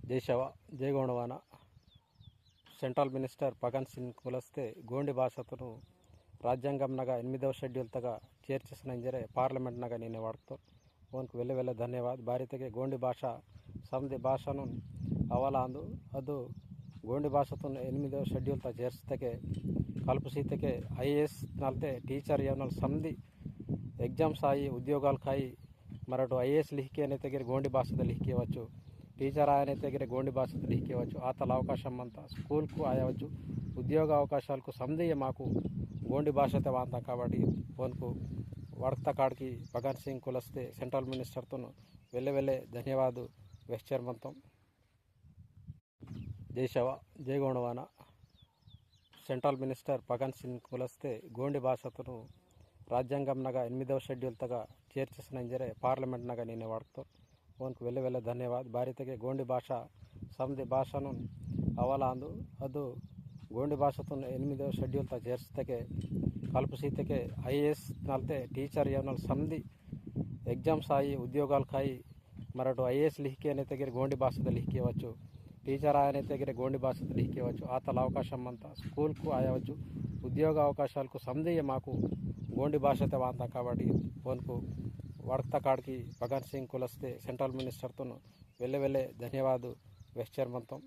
जय शवा जय Gondwana central minister पगन सिंग कुलस्ते गोंडी भाषतनु రాజ్యాంగంనగా 8వ షెడ్యూల్ తగా చేర్చేసినంజರೆ పార్లమెంట్ నగా నిన్ನೆ వాಡ್ತು ಓನ್ಕು ವೆಲ್ಲೆ ವೆಲ್ಲೆ ಧನ್ಯವಾದ ಭಾರತಕ್ಕೆ ಗೋಂಡಿ ಭಾಷಾ ಸಮದಿ ಭಾಷಾನು ಅವಲಾಂದು ಅದು ಗೋಂಡಿ ಭಾಷಾತನು 8వ షెడ్యూల్ తా చేర్స్తకే కల్పసీతకే ఐఏఎస్ నల్తే టీచర్ ఏవనల్ సమది ఎగ్జామ్స్ ఆయి ఉద్యోగాలు కాయి మరటు ఐఏఎస్ లిఖికే అనే దగ్గర గోండి భాషದ లిఖికేవచ్చు టీచర్ ఆయన దగ్గర గోండి భాషದ లిఖికేవచ్చు ఆతల అవకాశం అంతా స్కూల్కు ఆయవచ్చు ఉద్యోగ అవకాశాలకు సమది మాకు गोंडी भाषा वांता काबट्टी उनको वड़ता काड़की पगन सिंग कुलस्ते सेंट्रल मिनिस्टर तो वेल्ले वेल्ले धन्यवाद वेस्चर मंतम जय शवा जय गोंडवाना सेंट्रल मिनिस्टर पगन सिंग कुलस्ते गोंडी भाषा तो రాజ్యాంగంనగా 8వ షెడ్యూల్ తగా చేర్చేసినంజరే పార్లమెంట్ నగా నిన్ನೆ వాಡ್ತು ಓನ್ಕು ವೆಲ್ಲೆ ವೆಲ್ಲೆ ಧನ್ಯವಾದ ಭಾರತಕ್ಕೆ ಗೋಂಡಿ ಭಾಷಾ ಸಮದಿ ಭಾಷಾನು ಅವಲಾಂದು ಅದು ಗೋಂಡಿ ಭಾಷಾತನು 8వ షెడ్యూల్ తా చేర్స్తకే కల్పసీతకే ఐఏఎస్ నల్తే టీచర్ ఏవనల్ సమది ఎగ్జామ్స్ ఆయి ఉద్యోగాలు కాయి మరటు ఐఏఎస్ లిఖికే అనే దగ్గర గోండి భాషದ లిఖికేవచ్చు టీచర్ ఆయన దగ్గర గోండి భాషದ లిఖికేవచ్చు ఆతల అవకాశం అంతా స్కూల్కు ఆయవచ్చు ఉద్యోగ అవకాశాలకు సమది మాకు గోండి భాషా వాంతా కాబట్టి ఓన్కు వడతా కాడికి pagan Singh Kulaste central minister तो वेल्ले वेल्ले धन्यवाद वेस्चर मंतम।